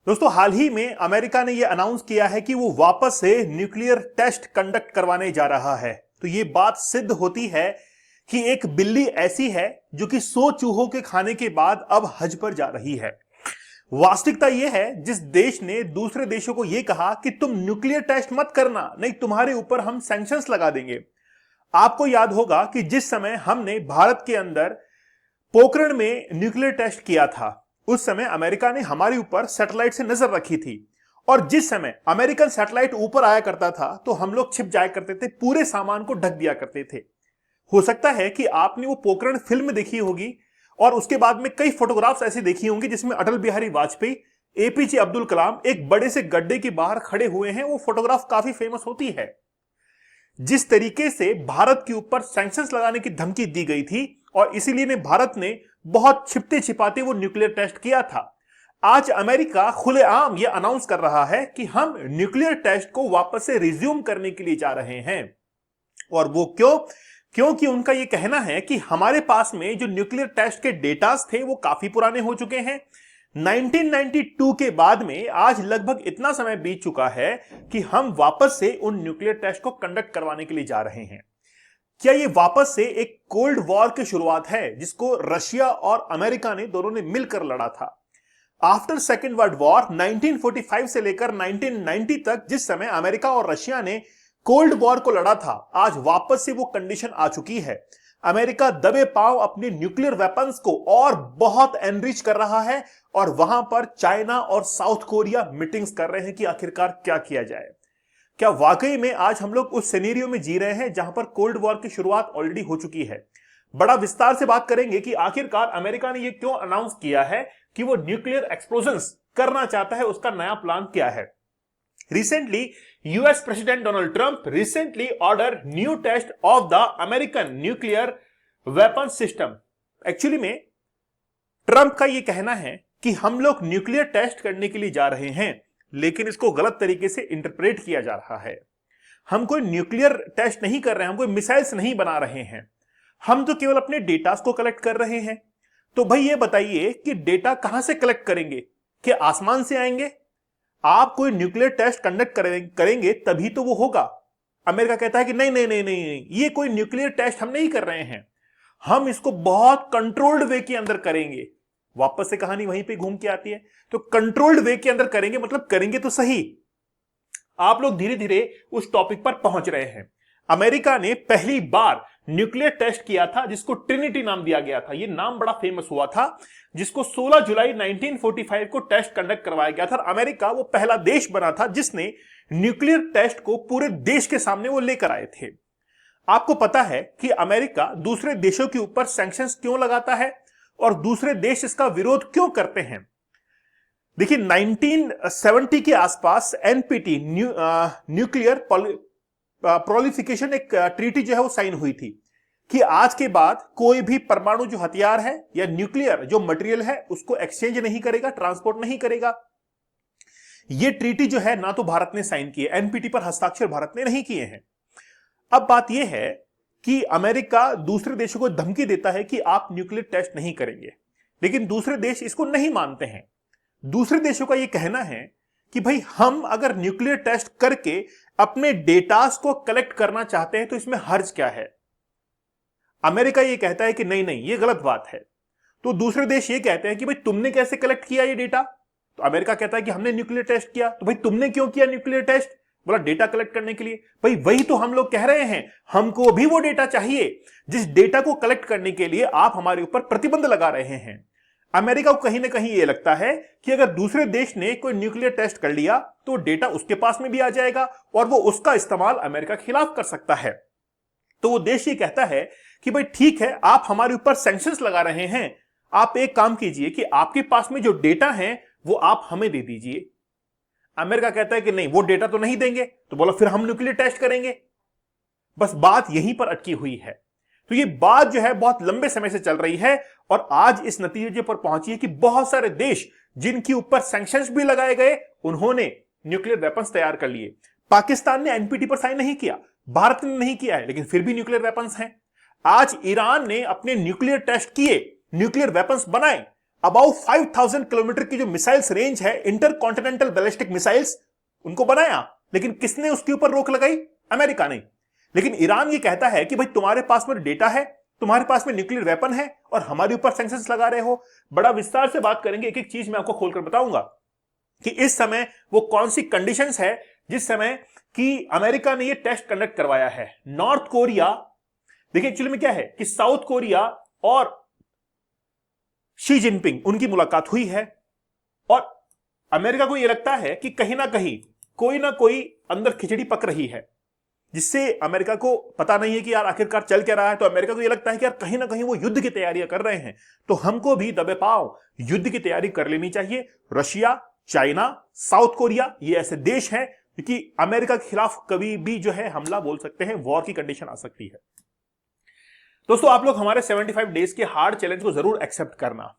दोस्तों, हाल ही में अमेरिका ने यह अनाउंस किया है कि वो वापस से न्यूक्लियर टेस्ट कंडक्ट करवाने जा रहा है। तो ये बात सिद्ध होती है कि एक बिल्ली ऐसी है जो कि 100 चूहों के खाने के बाद अब हज पर जा रही है। वास्तविकता यह है, जिस देश ने दूसरे देशों को यह कहा कि तुम न्यूक्लियर टेस्ट मत करना, नहीं तुम्हारे ऊपर हम सैंक्शंस लगा देंगे। आपको याद होगा कि जिस समय हमने भारत के अंदर पोखरण में न्यूक्लियर टेस्ट किया था, उस समय अमेरिका ने हमारे ऊपर सैटेलाइट से नजर रखी थी। और जिस समय अमेरिकन सैटेलाइट ऊपर आया करता था तो हम लोग छिप जाया करते थे, पूरे सामान को ढक दिया करते थे। हो सकता है कि आपने वो पोखरण फिल्म देखी होगी और उसके बाद में कई फोटोग्राफ्स ऐसी देखी होंगी जिसमें अटल बिहारी वाजपेयी, एपीजे अब्दुल कलाम एक बड़े से गड्ढे के बाहर खड़े हुए हैं। वो फोटोग्राफ काफी फेमस होती है। जिस तरीके से भारत के ऊपर सैंक्शंस लगाने की धमकी दी गई थी और इसीलिए ने भारत ने बहुत छिपते छिपाते वो न्यूक्लियर टेस्ट किया था। आज अमेरिका खुलेआम यह अनाउंस कर रहा है कि हम न्यूक्लियर टेस्ट को वापस से रिज्यूम करने के लिए जा रहे हैं। और वो क्योंकि उनका यह कहना है कि हमारे पास में जो न्यूक्लियर टेस्ट के डेटास थे वो काफी पुराने हो चुके हैं। 1992 के बाद में आज लगभग इतना समय बीत चुका है कि हम वापस से उन न्यूक्लियर टेस्ट को कंडक्ट करवाने के लिए जा रहे हैं। क्या ये वापस से एक कोल्ड वॉर की शुरुआत है जिसको रशिया और अमेरिका ने दोनों ने मिलकर लड़ा था? आफ्टर सेकेंड वर्ल्ड वॉर 1945 से लेकर 1990 तक जिस समय अमेरिका और रशिया ने कोल्ड वॉर को लड़ा था, आज वापस से वो कंडीशन आ चुकी है। अमेरिका दबे पांव अपने न्यूक्लियर वेपन्स को और बहुत एनरिच कर रहा है और वहां पर चाइना और साउथ कोरिया मीटिंग्स कर रहे हैं कि आखिरकार क्या किया जाए। क्या वाकई में आज हम लोग उस सिनेरियो में जी रहे हैं जहां पर कोल्ड वॉर की शुरुआत ऑलरेडी हो चुकी है? बड़ा विस्तार से बात करेंगे कि आखिरकार अमेरिका ने यह क्यों अनाउंस किया है कि वो न्यूक्लियर एक्सप्लोजन्स करना चाहता है, उसका नया प्लान क्या है। Recently US president Donald Trump recently order new test of the American nuclear weapon system. Actually में ट्रंप का यह कहना है कि हम लोग न्यूक्लियर टेस्ट करने के लिए जा रहे हैं, लेकिन इसको गलत तरीके से इंटरप्रेट किया जा रहा है। हम कोई न्यूक्लियर टेस्ट नहीं कर रहे हैं, हम कोई मिसाइल्स नहीं बना रहे हैं, हम तो केवल अपने डेटास को कलेक्ट कर रहे हैं। तो भाई ये बताइए कि डेटा कहां से कलेक्ट करेंगे? क्या आसमान से आएंगे? आप कोई न्यूक्लियर टेस्ट कंडक्ट करेंगे तभी तो वो होगा। अमेरिका कहता है कि नहीं नहीं नहीं नहीं नहीं, ये कोई न्यूक्लियर टेस्ट हम नहीं कर रहे हैं, हम इसको बहुत कंट्रोल्ड वे के अंदर करेंगे। वापस से कहानी वहीं पे घूम के आती है। तो कंट्रोल्ड वे के अंदर करेंगे मतलब करेंगे तो सही। आप लोग धीरे धीरे उस टॉपिक पर पहुंच रहे हैं। अमेरिका ने पहली बार न्यूक्लियर टेस्ट किया था जिसको ट्रिनिटी नाम दिया गया था। यह नाम बड़ा फेमस हुआ था, जिसको 16 जुलाई 1945 को टेस्ट कंडक्ट करवाया गया था। अमेरिका वो पहला देश बना था जिसने न्यूक्लियर टेस्ट को पूरे देश के सामने वो लेकर आए थे। आपको पता है कि अमेरिका दूसरे देशों के ऊपर सैंक्शंस क्यों लगाता है और दूसरे देश इसका विरोध क्यों करते हैं? देखिए, 1970 के आसपास एनपीटी न्यूक्लियर प्रोलिफिकेशन एक ट्रीटी जो है वो साइन हुई थी कि आज के बाद कोई भी परमाणु जो हथियार है या न्यूक्लियर जो मटेरियल है उसको एक्सचेंज नहीं करेगा, ट्रांसपोर्ट नहीं करेगा। यह ट्रीटी जो है ना तो भारत ने साइन की है, एनपीटी पर हस्ताक्षर भारत ने नहीं किए हैं। अब बात यह है कि अमेरिका दूसरे देशों को धमकी देता है कि आप न्यूक्लियर टेस्ट नहीं करेंगे, लेकिन दूसरे देश इसको नहीं मानते हैं। दूसरे देशों का यह कहना है कि भाई हम अगर न्यूक्लियर टेस्ट करके अपने डेटास को कलेक्ट करना चाहते हैं तो इसमें हर्ज क्या है। अमेरिका यह कहता है कि नहीं नहीं ये गलत बात है। तो दूसरे देश ये कहते हैं कि भाई तुमने कैसे कलेक्ट किया ये डेटा? तो अमेरिका कहता है कि हमने न्यूक्लियर टेस्ट किया। तो भाई तुमने क्यों किया न्यूक्लियर टेस्ट? बोला डेटा कलेक्ट करने के लिए। भाई वही तो हम लोग कह रहे हैं, हमको भी वो डेटा चाहिए जिस डेटा को कलेक्ट करने के लिए आप हमारे ऊपर प्रतिबंध लगा रहे हैं। अमेरिका को कहीं ना कहीं यह लगता है कि अगर दूसरे देश ने कोई न्यूक्लियर टेस्ट कर लिया तो डेटा उसके पास में भी आ जाएगा और वो उसका इस्तेमाल अमेरिका के खिलाफ कर सकता है। तो वो देश ये कहता है कि भाई ठीक है, आप हमारे ऊपर सैंक्शंस लगा रहे हैं, आप एक काम कीजिए कि आपके पास में जो डेटा है वो आप हमें दे दीजिए। अमेरिका कहता है कि नहीं वो डेटा तो नहीं देंगे। तो बोला फिर हम न्यूक्लियर टेस्ट करेंगे। बस बात यहीं पर अटकी हुई है। तो ये बात जो है बहुत लंबे समय से चल रही है और आज इस नतीजे पर पहुंची है कि बहुत सारे देश जिनके ऊपर सैंक्शंस भी लगाए गए उन्होंने न्यूक्लियर वेपन्स तैयार कर लिए। पाकिस्तान ने एनपीटी पर साइन नहीं किया, भारत ने नहीं किया है, लेकिन फिर भी न्यूक्लियर वेपन्स हैं। आज ईरान ने अपने न्यूक्लियर टेस्ट किए, न्यूक्लियर वेपन्स बनाए। अबाउट 5000 किलोमीटर की जो मिसाइल्स रेंज है, इंटरकॉन्टिनेंटल बैलिस्टिक मिसाइल्स, उनको बनाया। लेकिन किसने उसके ऊपर रोक लगाई? अमेरिका ने। लेकिन ईरान ये कहता है कि भाई तुम्हारे पास में डेटा है, तुम्हारे पास में न्यूक्लियर वेपन है और हमारे ऊपर सैंक्शंस लगा रहे हो। बड़ा विस्तार से बात करेंगे, एक एक चीज मैं आपको खोलकर बताऊंगा कि इस समय वो कौन सी कंडीशंस है जिस समय कि अमेरिका ने ये टेस्ट कंडक्ट करवाया है। नॉर्थ कोरिया, देखिए एक्चुअली में क्या है कि साउथ कोरिया और शी जिनपिंग उनकी मुलाकात हुई है और अमेरिका को यह लगता है कि कहीं ना कोई अंदर खिचड़ी पक रही है, जिससे अमेरिका को पता नहीं है कि यार आखिरकार चल क्या रहा है। तो अमेरिका को यह लगता है कि यार कहीं ना कहीं वो युद्ध की तैयारियां कर रहे हैं, तो हमको भी दबे पांव युद्ध की तैयारी कर लेनी चाहिए। रशिया, चाइना, साउथ कोरिया, ये ऐसे देश हैं क्योंकि अमेरिका के खिलाफ कभी भी जो है हमला बोल सकते हैं, वॉर की कंडीशन आ सकती है। दोस्तों, आप लोग हमारे 75 डेज के हार्ड चैलेंज को जरूर एक्सेप्ट करना।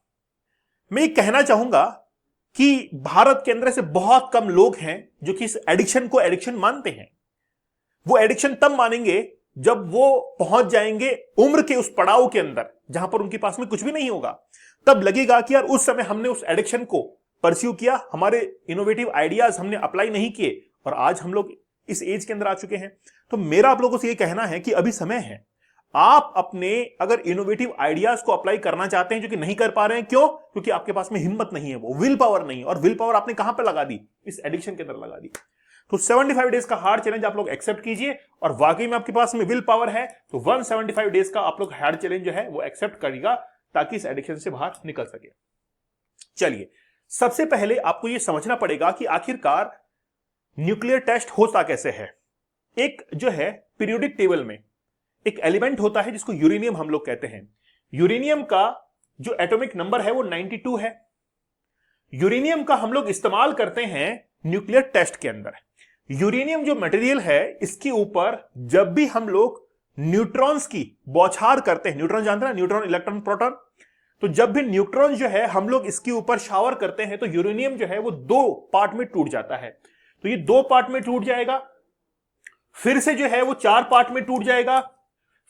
मैं ये कहना चाहूंगा कि भारत के अंदर ऐसे बहुत कम लोग हैं जो कि इस एडिक्शन को एडिक्शन मानते हैं। वो एडिक्शन तब मानेंगे जब वो पहुंच जाएंगे उम्र के उस पड़ाव के अंदर जहां पर उनके पास में कुछ भी नहीं होगा। तब लगेगा कि यार उस समय हमने उस एडिक्शन को परस्यू किया, हमारे इनोवेटिव आइडियाज हमने अप्लाई नहीं किए और आज हम लोग इस एज के अंदर आ चुके हैं। तो मेरा आप लोगों से ये कहना है कि अभी समय है, आप अपने अगर इनोवेटिव आइडियाज को अप्लाई करना चाहते हैं जो कि नहीं कर पा रहे हैं, क्यों? क्योंकि आपके पास में हिम्मत नहीं है, वो विल पावर नहीं है। और विल पावर आपने कहां पर लगा दी? इस एडिक्शन के अंदर लगा दी। तो 75 डेज का हार्ड चैलेंज आप लोग एक्सेप्ट कीजिए और वाकई में आपके पास में विल पावर है तो 175 डेज का आप लोग हार्ड चैलेंज जो है वो एक्सेप्ट करिएगा ताकि इस एडिक्शन से बाहर निकल सके। चलिए, सबसे पहले आपको यह समझना पड़ेगा कि आखिरकार न्यूक्लियर टेस्ट होता कैसे है। एक जो है पीरियोडिक टेबल में एक एलिमेंट होता है जिसको यूरेनियम हम लोग कहते हैं। यूरेनियम का जो एटॉमिक नंबर है वो 92 है। यूरेनियम का हम लोग इस्तेमाल करते हैं न्यूक्लियर टेस्ट के अंदर। यूरेनियम जो मटेरियल है, इसके ऊपर जब भी हम लोग न्यूट्रॉन्स की बौछार करते हैं, न्यूट्रॉन जानते हैं, न्यूट्रॉन, इलेक्ट्रॉन, प्रोटॉन, तो जब भी न्यूट्रॉन जो है हम लोग इसके ऊपर शावर करते हैं तो यूरेनियम जो है वो 2 पार्ट में टूट जाता है। तो ये 2 पार्ट में टूट जाएगा, फिर से जो है वो 4 पार्ट में टूट जाएगा,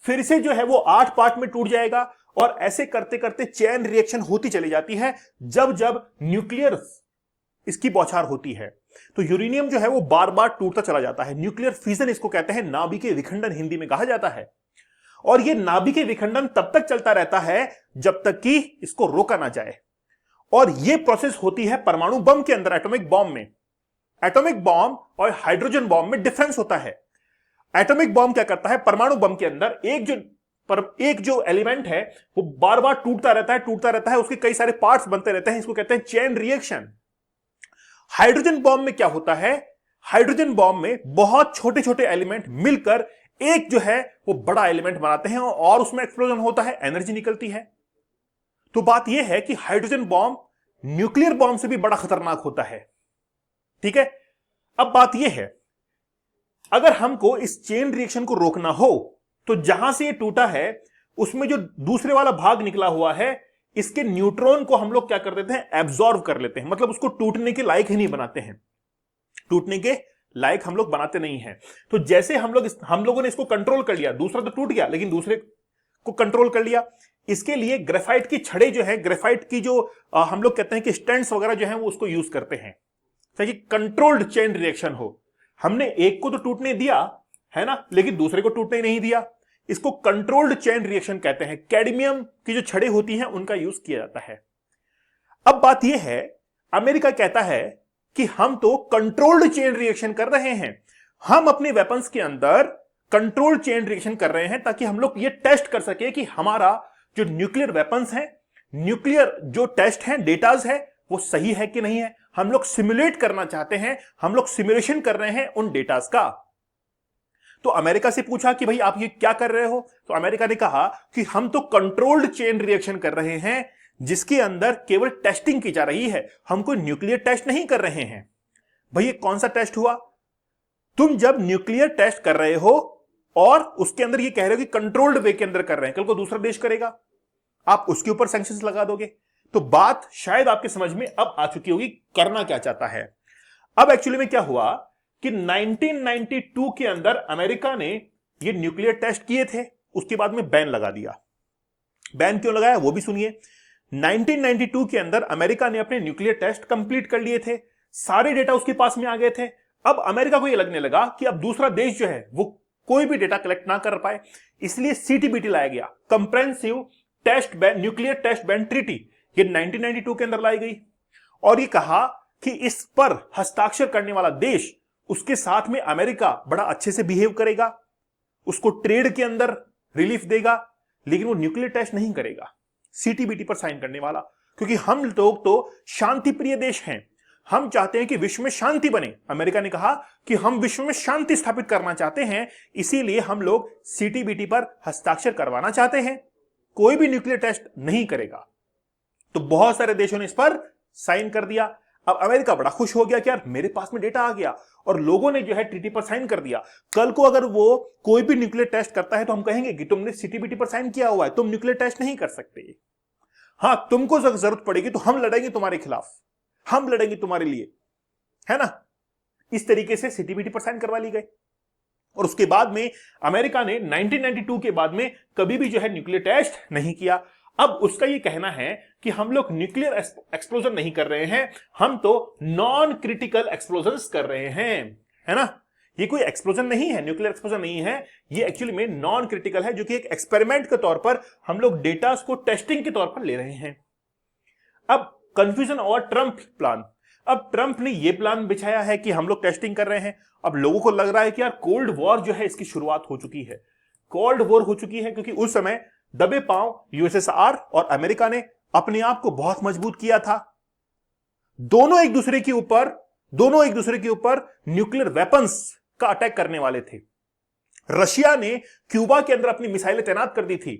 फिर से जो है वो 8 पार्ट में टूट जाएगा और ऐसे करते करते चेन रिएक्शन होती चली जाती है जब जब न्यूक्लियर इसकी बौछार होती है। तो यूरेनियम जो है वो बार बार टूटता चला जाता है। न्यूक्लियर फिजन इसको कहते हैं, नाभिकीय विखंडन हिंदी में कहा जाता है। और ये नाभिकीय विखंडन तब तक चलता रहता है जब तक कि इसको रोका ना जाए। और ये प्रोसेस होती है परमाणु बम के अंदर, एटॉमिक बॉम्ब में। एटॉमिक बॉम्ब और हाइड्रोजन बॉम्ब में डिफरेंस होता है। एटॉमिक बॉम्ब क्या करता है, परमाणु बम के अंदर एक जो एलिमेंट है वो बार बार टूटता रहता है, उसके कई सारे पार्ट्स बनते रहते हैं, इसको कहते हैं चेन रिएक्शन। हाइड्रोजन बॉम्ब में क्या होता है, हाइड्रोजन बॉम्ब में बहुत छोटे छोटे एलिमेंट मिलकर एक जो है वो बड़ा एलिमेंट बनाते हैं और उसमें एक्सप्लोजन होता है, एनर्जी निकलती है। तो बात यह है कि हाइड्रोजन बॉम्ब न्यूक्लियर बॉम्ब से भी बड़ा खतरनाक होता है। ठीक है, अब बात यह है, अगर हमको इस चेन रिएक्शन को रोकना हो तो जहां से ये टूटा है उसमें जो दूसरे वाला भाग निकला हुआ है, इसके न्यूट्रॉन को हम लोग क्या कर देते हैं, एब्जॉर्ब कर लेते हैं। मतलब उसको टूटने के लायक ही नहीं बनाते हैं, टूटने के लायक हम लोग बनाते नहीं हैं। तो जैसे हम लोगों ने इसको कंट्रोल कर लिया, दूसरा तो टूट गया लेकिन दूसरे को कंट्रोल कर लिया। इसके लिए ग्रेफाइट की छड़े जो है, ग्रेफाइट की जो हम लोग कहते हैं कि स्टैंड्स वगैरह जो है वो उसको यूज करते हैं ताकि कंट्रोल्ड चेन रिएक्शन हो। हमने एक को तो टूटने दिया है ना, लेकिन दूसरे को टूटने नहीं दिया। इसको कंट्रोल्ड चेन रिएक्शन कहते हैं। कैडमियम की जो छड़ें होती हैं उनका यूज किया जाता है। अब बात यह है, अमेरिका कहता है कि हम तो कंट्रोल्ड चेन रिएक्शन कर रहे हैं, हम अपने वेपन्स के अंदर कंट्रोल्ड चेन रिएक्शन कर रहे हैं ताकि हम लोग ये टेस्ट कर सके कि हमारा जो न्यूक्लियर वेपन्स है, न्यूक्लियर जो टेस्ट है, डेटाज है, वो सही है कि नहीं है। हम लोग सिमुलेट करना चाहते हैं, हम लोग सिमुलेशन कर रहे हैं उन डेटाज का। तो अमेरिका से पूछा कि भाई आप ये क्या कर रहे हो, तो अमेरिका ने कहा कि हम तो कंट्रोल्ड चेन रिएक्शन कर रहे हैं जिसके अंदर केवल टेस्टिंग की जा रही है, हम कोई न्यूक्लियर टेस्ट नहीं कर रहे हैं। भाई ये कौन सा टेस्ट हुआ? तुम जब न्यूक्लियर टेस्ट कर रहे हो और उसके अंदर ये कह रहे हो कि कंट्रोल्ड वे के अंदर कर रहे हैं, कल को दूसरा देश करेगा, आप उसके ऊपर सैंक्शंस लगा दोगे। तो बात शायद आपके समझ में अब आ चुकी होगी करना क्या चाहता है। अब एक्चुअली में क्या हुआ कि 1992 के अंदर अमेरिका ने ये न्यूक्लियर टेस्ट किए थे, उसके बाद में बैन लगा दिया। बैन क्यों लगाया वो भी सुनिए। 1992 के अंदर अमेरिका ने अपने न्यूक्लियर टेस्ट कंप्लीट कर लिए थे, सारे डेटा उसके पास में आ गए थे। अब अमेरिका को यह लगने लगा कि अब दूसरा देश जो है वो कोई भी डेटा कलेक्ट ना कर पाए, इसलिए सीटीबीटी लाया गया, comprehensive test ban, nuclear test ban treaty. ये 1992 के अंदर लाई गई और ये कहा कि इस पर हस्ताक्षर करने वाला देश, उसके साथ में अमेरिका बड़ा अच्छे से बिहेव करेगा, उसको ट्रेड के अंदर रिलीफ देगा, लेकिन वो न्यूक्लियर टेस्ट नहीं करेगा सीटीबीटी पर साइन करने वाला, क्योंकि हम लोग तो शांति प्रिय देश हैं, हम चाहते हैं कि विश्व में शांति बने। अमेरिका ने कहा कि हम विश्व में शांति स्थापित करना चाहते हैं, इसीलिए हम लोग सीटीबीटी पर हस्ताक्षर करवाना चाहते हैं, कोई भी न्यूक्लियर टेस्ट नहीं करेगा। तो बहुत सारे देशों ने इस पर साइन कर दिया। अब अमेरिका बड़ा खुश हो गया कि यार मेरे पास में डेटा आ गया और लोगों ने जो है ट्रीटी पर साइन कर दिया। कल को अगर वो कोई भी न्यूक्लियर टेस्ट करता है तो हम कहेंगे कि तुमने सीटीबीटी पर साइन किया हुआ है, तुम न्यूक्लियर टेस्ट नहीं कर सकते। हां, तुमको जरूरत पड़ेगी तो हम लड़ेंगे तुम्हारे खिलाफ, हम लड़ेंगे तुम्हारे लिए, है ना। इस तरीके से सीटीबीटी पर साइन करवा ली गई और उसके बाद में अमेरिका ने 1992 के बाद में कभी भी जो है न्यूक्लियर टेस्ट नहीं किया। अब उसका ये कहना है कि हम लोग न्यूक्लियर एक्सप्लोजन नहीं कर रहे हैं, हम तो नॉन क्रिटिकल एक्सप्लोजन्स कर रहे हैं, है ना। ये कोई एक्सप्लोजन नहीं है, न्यूक्लियर एक्सप्लोजन नहीं है, ये एक्चुअली में नॉन क्रिटिकल है, जो कि एक एक्सपेरिमेंट के तौर पर हम लोग डेटा को टेस्टिंग के तौर पर ले रहे हैं। अब कंफ्यूजन और ट्रंप प्लान, अब ट्रंप ने यह प्लान बिछाया है कि हम लोग टेस्टिंग कर रहे हैं। अब लोगों को लग रहा है कि यार कोल्ड वॉर जो है इसकी शुरुआत हो चुकी है, कोल्ड वॉर हो चुकी है, क्योंकि उस समय दबे पांव यूएसएसआर और अमेरिका ने अपने आप को बहुत मजबूत किया था। दोनों एक दूसरे के ऊपर न्यूक्लियर वेपन्स का अटैक करने वाले थे। रशिया ने क्यूबा के अंदर अपनी मिसाइलें तैनात कर दी थी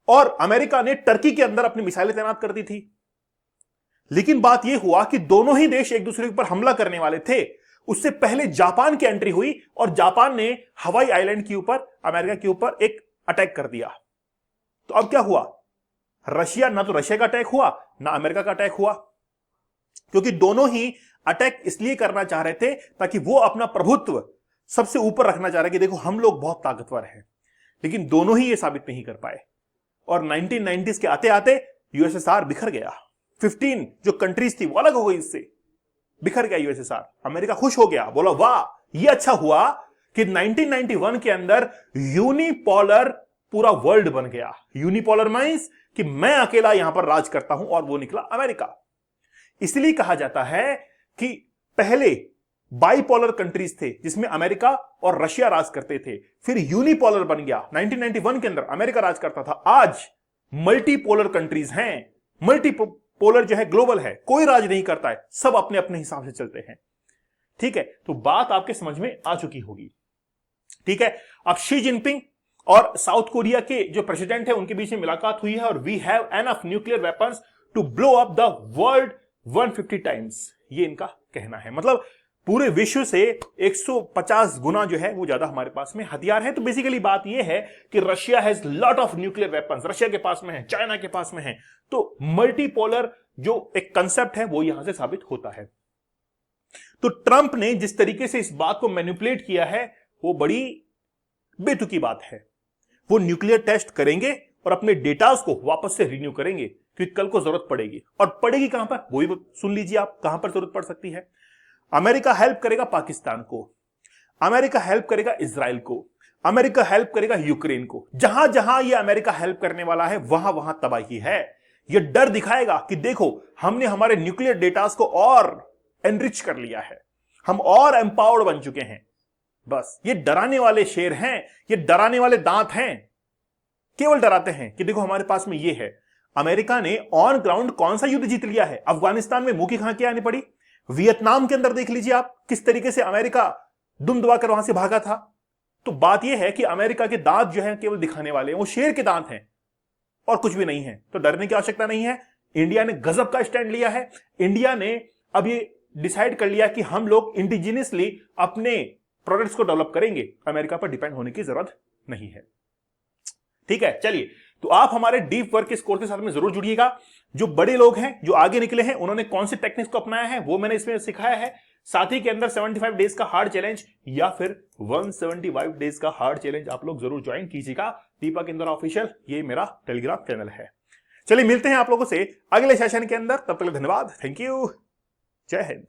और अमेरिका ने टर्की के अंदर अपनी मिसाइलें तैनात कर दी थी। लेकिन बात यह हुआ कि दोनों ही देश एक दूसरे के ऊपर हमला करने वाले थे। उससे पहले जापान की एंट्री हुई और जापान ने हवाई आइलैंड के ऊपर अमेरिका के ऊपर एक अटैक कर दिया। तो अब क्या हुआ, ना तो रशिया का अटैक हुआ ना अमेरिका का अटैक हुआ, क्योंकि दोनों ही अटैक इसलिए करना चाह रहे थे ताकि वो अपना प्रभुत्व सबसे ऊपर रखना चाह रहे कि देखो हम लोग बहुत ताकतवर हैं। लेकिन दोनों ही ये साबित नहीं कर पाए और 1990s के आते आते यूएसएसआर बिखर गया। 15 जो कंट्रीज थी वो अलग हो गई, इससे बिखर गया यूएसएसआर। अमेरिका खुश हो गया, बोला वाह ये अच्छा हुआ कि 1991 के अंदर यूनिपोलर पूरा वर्ल्ड बन गया। यूनिपोलर मींस कि मैं अकेला यहां पर राज करता हूं और वो निकला अमेरिका। इसलिए कहा जाता है कि पहले बाइपोलर कंट्रीज थे जिसमें अमेरिका और रशिया राज करते थे, फिर यूनिपोलर बन गया। 1991 के अंदर अमेरिका राज करता था, आज मल्टीपोलर कंट्रीज हैं। मल्टीपोलर जो है ग्लोबल है, कोई राज नहीं करता है, सब अपने अपने हिसाब से चलते हैं। ठीक है, तो बात आपके समझ में आ चुकी होगी। ठीक है, अब शी जिनपिंग और साउथ कोरिया के जो प्रेसिडेंट है उनके बीच में मुलाकात हुई है और we have enough nuclear weapons to blow up the world 150 times, ये इनका कहना है। मतलब पूरे विश्व से 150 गुना जो है वो ज्यादा हमारे पास में हथियार है। तो बेसिकली बात ये है कि Russia has lot of nuclear weapons, Russia के पास में है, चाइना के पास में है। तो मल्टीपोलर जो एक कंसेप्ट है वो यहां से साबित होता है। तो ट्रंप ने जिस तरीके से इस बात को मैनिपुलेट किया है वो बड़ी बेतुकी बात है। वो न्यूक्लियर टेस्ट करेंगे और अपने डेटास को वापस से रिन्यू करेंगे, क्योंकि कल को जरूरत पड़ेगी। और पड़ेगी कहां पर, वो भी सुन लीजिए आप, कहां पर जरूरत पड़ सकती है। अमेरिका हेल्प करेगा पाकिस्तान को, अमेरिका हेल्प करेगा इजराइल को, अमेरिका हेल्प करेगा यूक्रेन को। जहां जहां ये अमेरिका हेल्प करने वाला है वहां वहां तबाही है। ये डर दिखाएगा कि देखो हमने हमारे न्यूक्लियर डेटास को और एनरिच कर लिया है, हम और एम्पावर्ड बन चुके हैं। बस ये डराने वाले शेर हैं, ये डराने वाले दांत हैं, केवल डराते हैं कि देखो हमारे पास में ये है। अमेरिका ने ऑन ग्राउंड कौन सा युद्ध जीत लिया है? अफगानिस्तान में मुंह की खांसी आनी पड़ी। वियतनाम के अंदर देख लीजिए आप किस तरीके से अमेरिका दुम दबाकर वहां से भागा था। तो बात यह है कि अमेरिका के दांत जो है केवल दिखाने वाले हैं, वो शेर के दांत हैं और कुछ भी नहीं है। तो डरने की आवश्यकता नहीं है। इंडिया ने गजब का स्टैंड लिया है। इंडिया ने अब ये डिसाइड कर लिया कि हम लोग इंडिजिनियसली अपने प्रोडक्ट्स को डेवलप करेंगे, अमेरिका पर डिपेंड होने की जरूरत नहीं है। ठीक है, चलिए तो आप हमारे डीप वर्क के इस कोर्स के साथ में जरूर जुड़िएगा। जो बड़े लोग हैं जो आगे निकले हैं उन्होंने कौन से टेक्निक्स को अपनाया है वो मैंने इसमें सिखाया है। साथ ही के अंदर 75 डेज का हार्ड चैलेंज या फिर 175 डेज का हार्ड चैलेंज आप लोग जरूर ज्वाइन कीजिएगा। दीपक इंदौरा ऑफिशियल, ये मेरा टेलीग्राम चैनल है। चलिए मिलते हैं आप लोगों से अगले सेशन के अंदर, तब तक धन्यवाद, थैंक यू, जय हिंद।